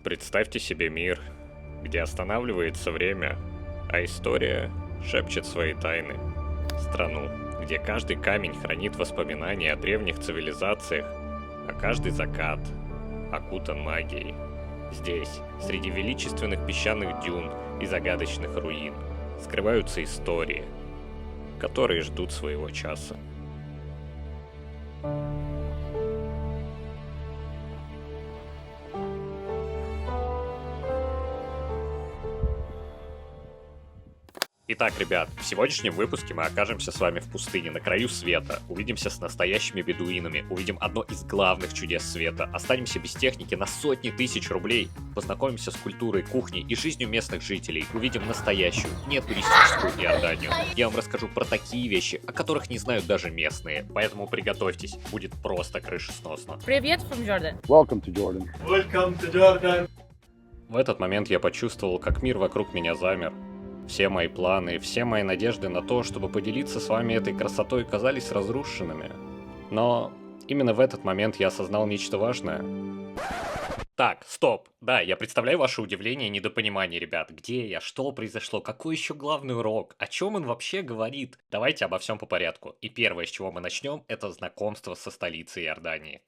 Представьте себе мир, где останавливается время, а история шепчет свои тайны. Страну, где каждый камень хранит воспоминания о древних цивилизациях, а каждый закат окутан магией. Здесь, среди величественных песчаных дюн и загадочных руин, скрываются истории, которые ждут своего часа. Итак, ребят, в сегодняшнем выпуске мы окажемся с вами в пустыне, на краю света, увидимся с настоящими бедуинами, увидим одно из главных чудес света, останемся без техники на сотни тысяч рублей, познакомимся с культурой, кухней и жизнью местных жителей, увидим настоящую, не туристическую Иорданию. Я вам расскажу про такие вещи, о которых не знают даже местные, поэтому приготовьтесь, будет просто крышесносно. Привет from Jordan. Welcome to Jordan. Welcome to Jordan. В этот момент я почувствовал, как мир вокруг меня замер. Все мои планы, все мои надежды на то, чтобы поделиться с вами этой красотой, казались разрушенными. Но именно в этот момент я осознал нечто важное. Так, стоп. Да, я представляю ваше удивление и недопонимание, ребят. Где я? Что произошло? Какой еще главный урок? О чем он вообще говорит? Давайте обо всем по порядку. И первое, с чего мы начнем, это знакомство со столицей Иордании.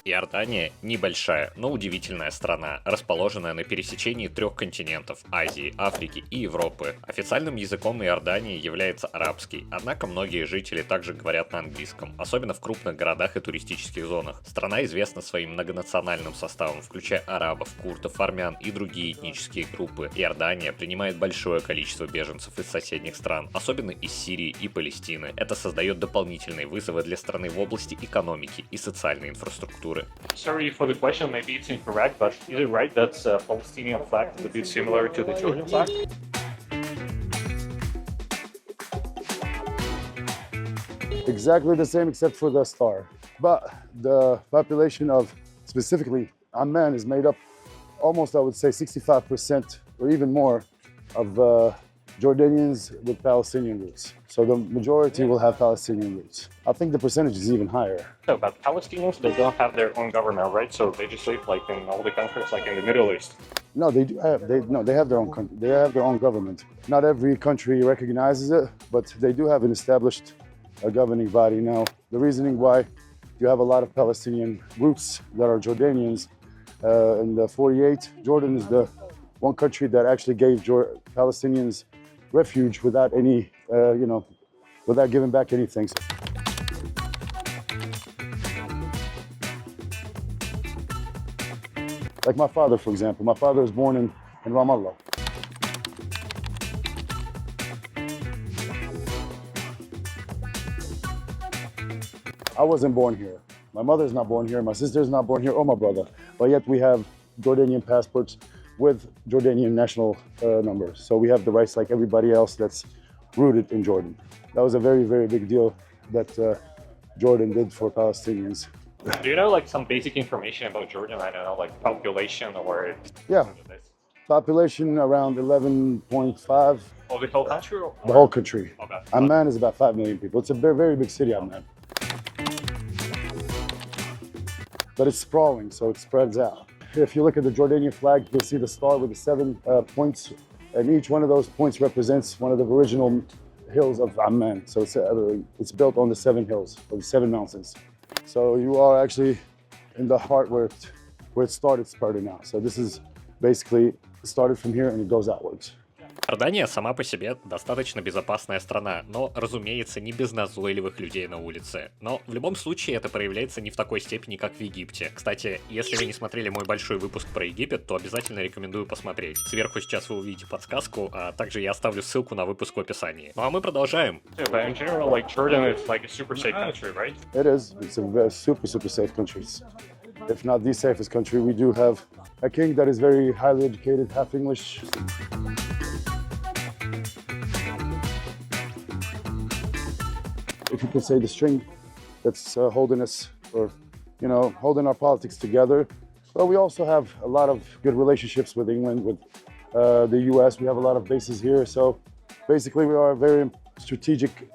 Иордания небольшая, но удивительная страна, расположенная на пересечении трех континентов – Азии, Африки и Европы. Официальным языком Иордании является арабский, однако многие жители также говорят на английском, особенно в крупных городах и туристических зонах. Страна известна своим многонациональным составом, включая арабов, курдов, армян и другие этнические группы. Иордания принимает большое количество беженцев из соседних стран, особенно из Сирии и Палестины. Это создает дополнительные вызовы для страны в области экономики и социальной инфраструктуры. Sorry for the question, maybe it's incorrect, but is it right that Palestinian flag is a bit similar to the Jordan flag? Exactly the same except for the star. But the population of specifically Amman is made up almost, I would say, 65% or even more of Jordanians with Palestinian roots. So the majority will have Palestinian roots. I think the percentage is even higher. No, but Palestinians, they don't have their own government, right? So they just live like in all the countries, like in the Middle East. No, they do have. They have their own country. They have their own government. Not every country recognizes it, but they do have an established governing body. Now, the reasoning why you have a lot of Palestinian roots that are Jordanians in the 48, Jordan is the one country that actually gave Palestinians refuge without any, without giving back anything. Like my father, for example. My father was born in Ramallah. I wasn't born here. My mother's not born here. My sister's not born here, or my brother. But yet we have Jordanian passports with Jordanian national numbers. So we have the rights like everybody else that's rooted in Jordan. That was a very, very big deal that Jordan did for Palestinians. Do you know like some basic information about Jordan? I don't know, like population or... Yeah, population around 11.5. Of the whole country? Or... The whole country. Okay. Amman is about 5 million people. It's a very, very big city, Amman. But it's sprawling, so it spreads out. If you look at the Jordanian flag, you'll see the star with the 7 points, and each one of those points represents one of the original hills of Amman. So it's built on the 7 hills, or the 7 mountains. So you are actually in the heart where it started spreading out. So this is basically started from here and it goes outwards. Иордания сама по себе достаточно безопасная страна, но, разумеется, не без назойливых людей на улице. Но в любом случае это проявляется не в такой степени, как в Египте. Кстати, если вы не смотрели мой большой выпуск про Египет, то обязательно рекомендую посмотреть. Сверху сейчас вы увидите подсказку, а также я оставлю ссылку на выпуск в описании. Ну а мы продолжаем. Yeah, but in general, like Jordan is like a super safe country, right? It is. It's a super, super safe country. If not the safest country, we do have a king that is very highly educated, half English. If you could say the string that's holding us, or holding our politics together. But we also have a lot of good relationships with England, with the U.S. We have a lot of bases here, so basically we are a very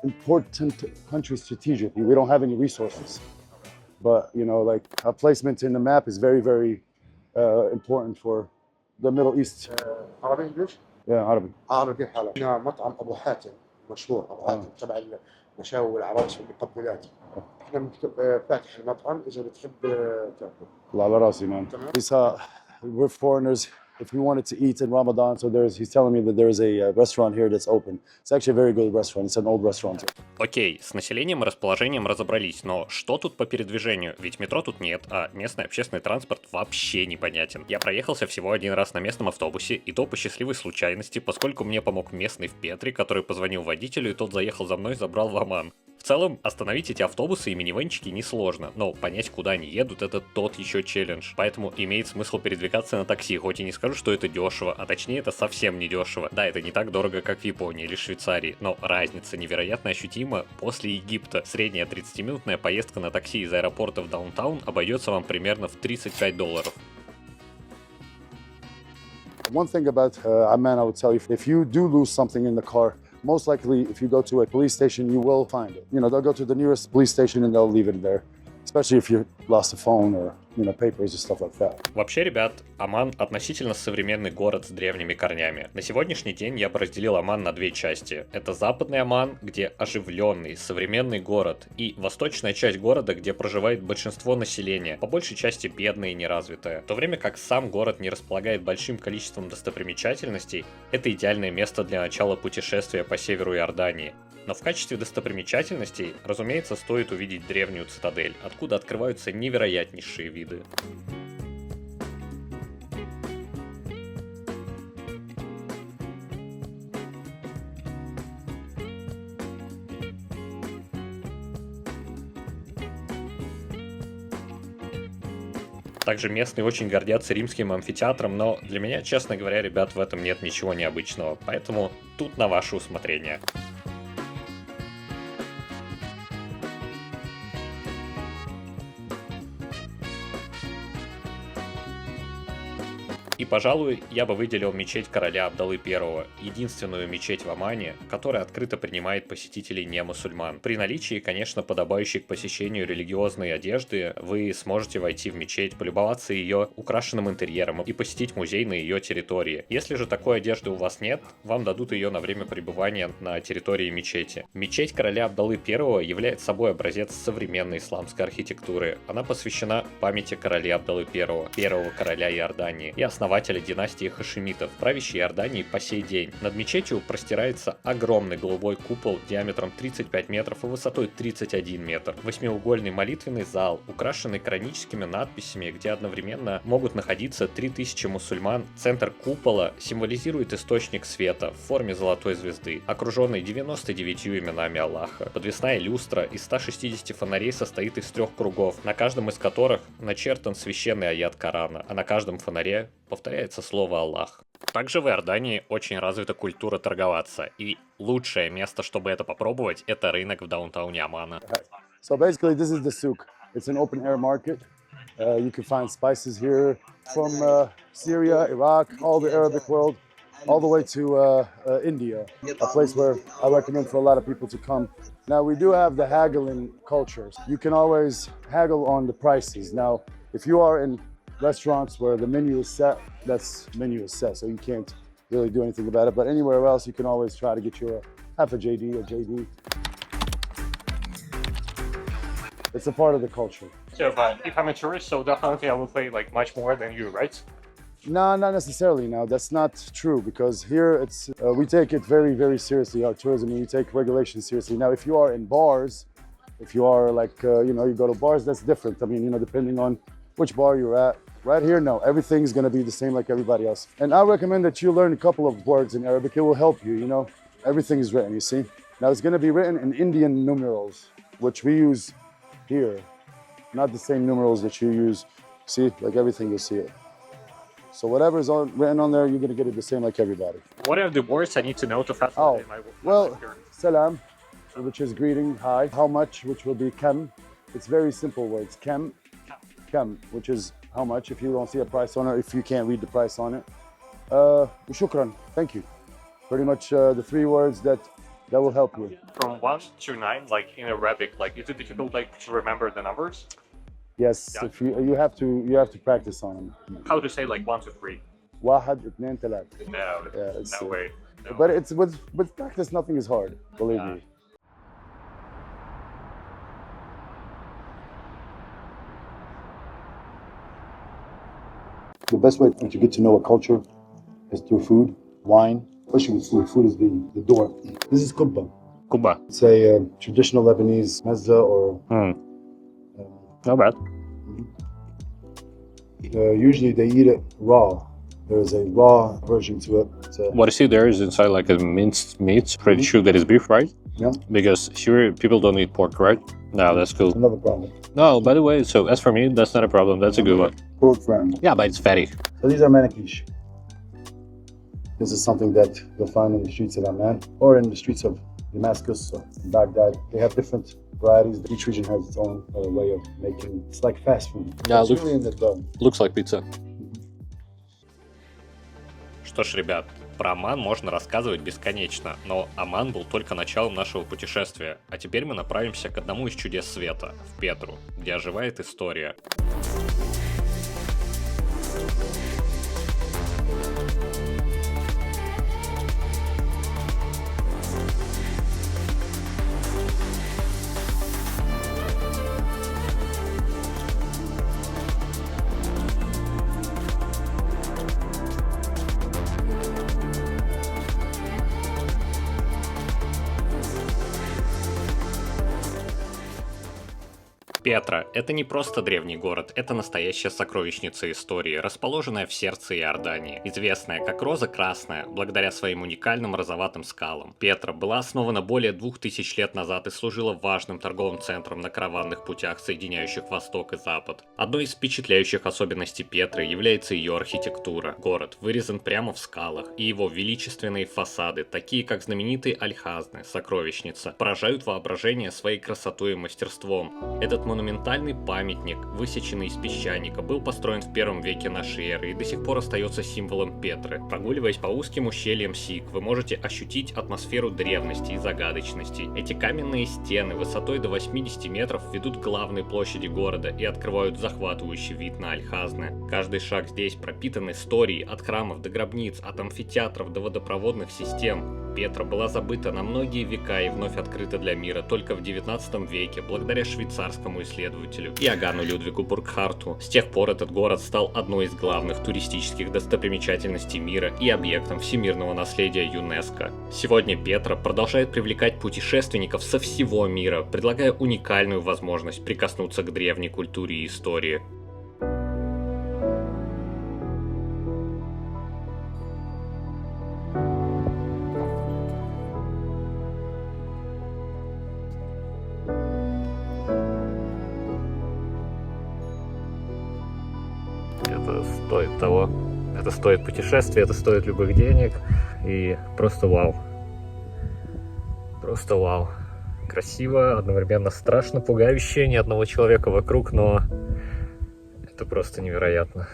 important country strategically. We don't have any resources, but you know, like a placement in the map is very, very important for the Middle East. عربي انجلش؟ Yeah, Arabic. عربي حلقة. هنا مطعم ابو حاتم مشهور ابو حاتم تبع المشاوي والعرايس والمقبلات. احنا فاتح المطعم اذا بتحب تاكل. Allah ala rasi, man. Tamam. We're foreigners. If we wanted to eat in Ramadan, so he's telling me that there's a restaurant here that's open. It's actually a very good restaurant. It's an old restaurant. Окей, с населением и расположением разобрались, но что тут по передвижению? Ведь метро тут нет, а местный общественный транспорт вообще непонятен. Я проехался всего один раз на местном автобусе, и то по счастливой случайности, поскольку мне помог местный в Петре, который позвонил водителю, и тот заехал за мной и забрал в Оман. В целом, остановить эти автобусы и минивенчики несложно, но понять, куда они едут, это тот еще челлендж. Поэтому имеет смысл передвигаться на такси, хоть и не скажу, что это дешево, а точнее это совсем не дешево. Да, это не так дорого, как в Японии или Швейцарии, но разница невероятно ощутима после Египта. Средняя 30-минутная поездка на такси из аэропорта в даунтаун обойдется вам примерно в $35. One thing about Amman, I would tell you, if you do lose something in the car, most likely, if you go to a police station, you will find it. You know, they'll go to the nearest police station and they'll leave it there, especially if you lost a phone or, you know, papers or stuff like that. Вообще, ребят, Оман относительно современный город с древними корнями. На сегодняшний день я бы разделил Оман на две части. Это западный Оман, где оживленный, современный город, и восточная часть города, где проживает большинство населения, по большей части бедное и неразвитое. В то время как сам город не располагает большим количеством достопримечательностей, это идеальное место для начала путешествия по северу Иордании. Но в качестве достопримечательностей, разумеется, стоит увидеть древнюю цитадель, откуда открываются невероятнейшие виды. Также местные очень гордятся римским амфитеатром, но для меня, честно говоря, ребят, в этом нет ничего необычного, поэтому тут на ваше усмотрение. И, пожалуй, я бы выделил мечеть короля Абдаллы I, единственную мечеть в Омане, которая открыто принимает посетителей не мусульман. При наличии, конечно, подобающей к посещению религиозной одежды, вы сможете войти в мечеть, полюбоваться ее украшенным интерьером и посетить музей на ее территории. Если же такой одежды у вас нет, вам дадут ее на время пребывания на территории мечети. Мечеть короля Абдаллы I является собой образец современной исламской архитектуры. Она посвящена памяти короля Абдаллы I, первого короля Иордании и основателя династии хашимитов, правящей Иорданией по сей день. Над мечетью простирается огромный голубой купол диаметром 35 метров и высотой 31 метр. Восьмиугольный молитвенный зал, украшенный кораническими надписями, где одновременно могут находиться 3000 мусульман. Центр купола символизирует источник света в форме золотой звезды, окруженный 99 именами Аллаха. Подвесная люстра из 160 фонарей состоит из 3 кругов, на каждом из которых начертан священный аят Корана, а на каждом фонаре повторяется слово Аллах. Также в Иордании очень развита культура торговаться, и лучшее место, чтобы это попробовать, это рынок в даунтауне Омана. So basically, this is the souk. It's an open air market. You can find spices here from Syria, Iraq, all the Arabic world, all the way to India, a place where I recommend for a lot of people to come. Now, we do have the haggling culture. You can always haggle on the prices. Now, if you are in restaurants where the menu is set, that's menu is set, so you can't really do anything about it. But anywhere else, you can always try to get you half a JD, a JD. It's a part of the culture. So, but if I'm a tourist, so definitely I will pay like much more than you, right? No, not necessarily. Now, that's not true because here it's we take it very, very seriously, our tourism, and we take regulations seriously. Now, if you are in bars, if you are like, you go to bars, that's different. I mean, depending on which bar you're at. Right here, no, everything's gonna be the same like everybody else. And I recommend that you learn a couple of words in Arabic. It will help you, Everything is written, you see? Now, it's gonna be written in Indian numerals, which we use here. Not the same numerals that you use. See, like everything, you'll see it. So whatever is written on there, you're gonna get it the same like everybody. What are the words I need to know to Oh, facilitate my well, salam, which is greeting, hi. How much, which will be kam. It's very simple words. Kam, which is how much, if you don't see a price on it, if you can't read the price on it. Shukran, thank you. Pretty much the 3 words that That will help you. From 1 to 9, like in Arabic, like is it difficult like to remember the numbers? Yes, Yeah. if you have to practice on them. How to say like 1 to 3? 1, 2, 3. No, Yeah, it's, no way. No. But it's with practice, nothing is hard. Believe Yeah. me. The best way to get to know a culture is through food, wine, especially with food. Food is the door. This is kubba. Куба. It's a traditional Lebanese mezza, or Not bad. usually they eat it raw. There is a raw version to it. It's a, What I see there is inside like a minced meat. Pretty sure that is beef, right? yeah, Because here people don't eat pork, right? No, that's cool. another problem. No, by the way, so as for me, that's not a problem. That's a good one. Pork friend. Yeah, but it's fatty. So these are manakish. This is something that you'll find in the streets of Amman or in the streets of Damascus or Baghdad. They have different varieties. Each region has its own way of making. It's like fast food. Yeah, It's look- really in the dough. Looks like pizza. Что ж, ребят, про Оман можно рассказывать бесконечно, но Оман был только началом нашего путешествия, а теперь мы направимся к одному из чудес света, в Петру, где оживает история. Петра – это не просто древний город, это настоящая сокровищница истории, расположенная в сердце Иордании, известная как Роза Красная, благодаря своим уникальным розоватым скалам. Петра была основана более 2000 лет назад и служила важным торговым центром на караванных путях, соединяющих Восток и Запад. Одной из впечатляющих особенностей Петры является ее архитектура. Город вырезан прямо в скалах, и его величественные фасады, такие как знаменитый Аль-Хазны, сокровищница, поражают воображение своей красотой и мастерством. Этот монументальный памятник, высеченный из песчаника, был построен в 1 веке нашей эры и до сих пор остается символом Петры. Прогуливаясь по узким ущельям Сик, вы можете ощутить атмосферу древности и загадочности. Эти каменные стены высотой до 80 метров ведут к главной площади города и открывают захватывающий вид на Аль-Хазны. Каждый шаг здесь пропитан историей, от храмов до гробниц, от амфитеатров до водопроводных систем. Петра была забыта на многие века и вновь открыта для мира только в 19 веке, благодаря швейцарскому исследователю Иоганну Людвигу Буркхарту. С тех пор этот город стал одной из главных туристических достопримечательностей мира и объектом всемирного наследия ЮНЕСКО. Сегодня Петра продолжает привлекать путешественников со всего мира, предлагая уникальную возможность прикоснуться к древней культуре и истории. Это стоит того. Это стоит путешествия, это стоит любых денег. И просто вау. Просто вау. Красиво, одновременно страшно, пугающе, ни одного человека вокруг, но это просто невероятно.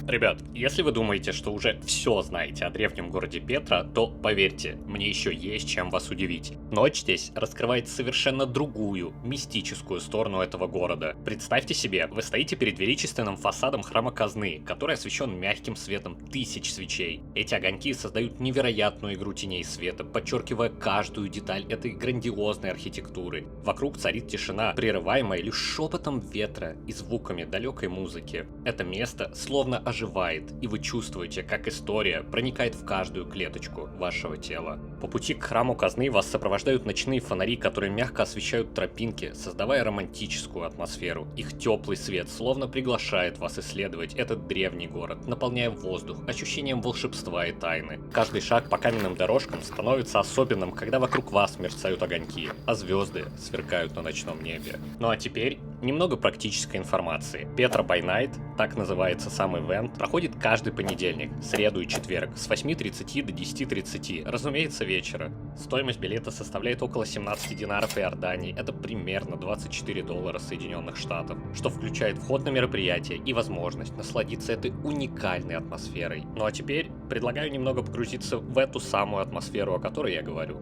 Ребят, если вы думаете, что уже все знаете о древнем городе Петра, то поверьте, мне еще есть чем вас удивить. Ночь здесь раскрывает совершенно другую, мистическую сторону этого города. Представьте себе, вы стоите перед величественным фасадом храма Казны, который освещен мягким светом тысяч свечей. Эти огоньки создают невероятную игру теней света, подчеркивая каждую деталь этой грандиозной архитектуры. Вокруг царит тишина, прерываемая лишь шепотом ветра и звуками далекой музыки. Это место словно оживает, и вы чувствуете, как история проникает в каждую клеточку вашего тела. По пути к храму казны вас сопровождают ночные фонари, которые мягко освещают тропинки, создавая романтическую атмосферу. Их теплый свет словно приглашает вас исследовать этот древний город, наполняя воздух ощущением волшебства и тайны. Каждый шаг по каменным дорожкам становится особенным, когда вокруг вас мерцают огоньки, а звезды сверкают на ночном небе. Ну а теперь немного практической информации. Petra by Night, так называется сам ивент, проходит каждый понедельник, среду и четверг с 8:30 до 10:30, разумеется, вечера. Стоимость билета составляет около 17 динаров Иордании, это примерно $24 Соединенных Штатов, что включает вход на мероприятие и возможность насладиться этой уникальной атмосферой. Ну а теперь предлагаю немного погрузиться в эту самую атмосферу, о которой я говорю.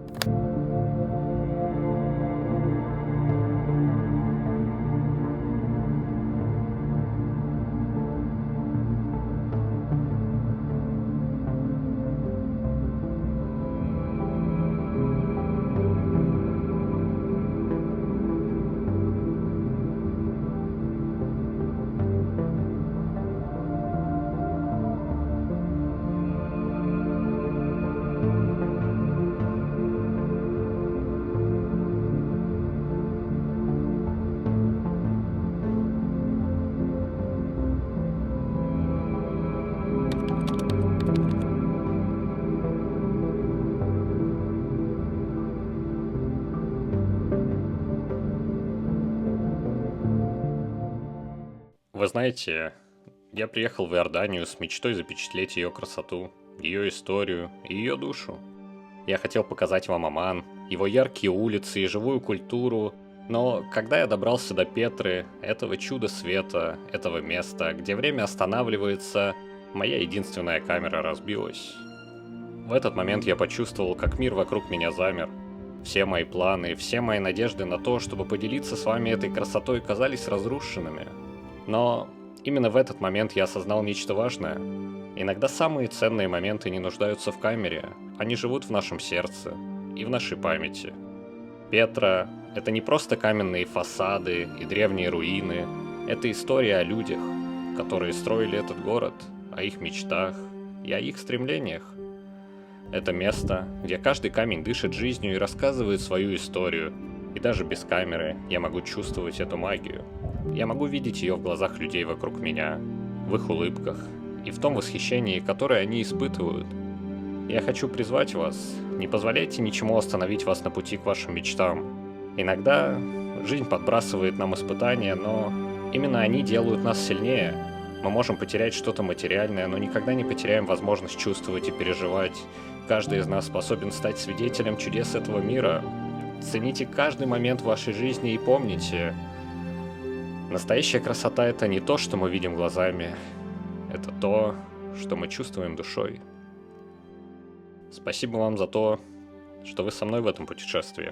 Вы знаете, я приехал в Иорданию с мечтой запечатлеть ее красоту, ее историю и ее душу. Я хотел показать вам Оман, его яркие улицы и живую культуру, но когда я добрался до Петры, этого чуда света, этого места, где время останавливается, моя единственная камера разбилась. В этот момент я почувствовал, как мир вокруг меня замер. Все мои планы, все мои надежды на то, чтобы поделиться с вами этой красотой, казались разрушенными. Но именно в этот момент я осознал нечто важное. Иногда самые ценные моменты не нуждаются в камере, они живут в нашем сердце и в нашей памяти. Петра — это не просто каменные фасады и древние руины, это история о людях, которые строили этот город, о их мечтах и о их стремлениях. Это место, где каждый камень дышит жизнью и рассказывает свою историю, и даже без камеры я могу чувствовать эту магию. Я могу видеть ее в глазах людей вокруг меня, в их улыбках и в том восхищении, которое они испытывают. Я хочу призвать вас, не позволяйте ничему остановить вас на пути к вашим мечтам. Иногда жизнь подбрасывает нам испытания, но именно они делают нас сильнее. Мы можем потерять что-то материальное, но никогда не потеряем возможность чувствовать и переживать. Каждый из нас способен стать свидетелем чудес этого мира. Цените каждый момент вашей жизни и помните, настоящая красота — это не то, что мы видим глазами, это то, что мы чувствуем душой. Спасибо вам за то, что вы со мной в этом путешествии.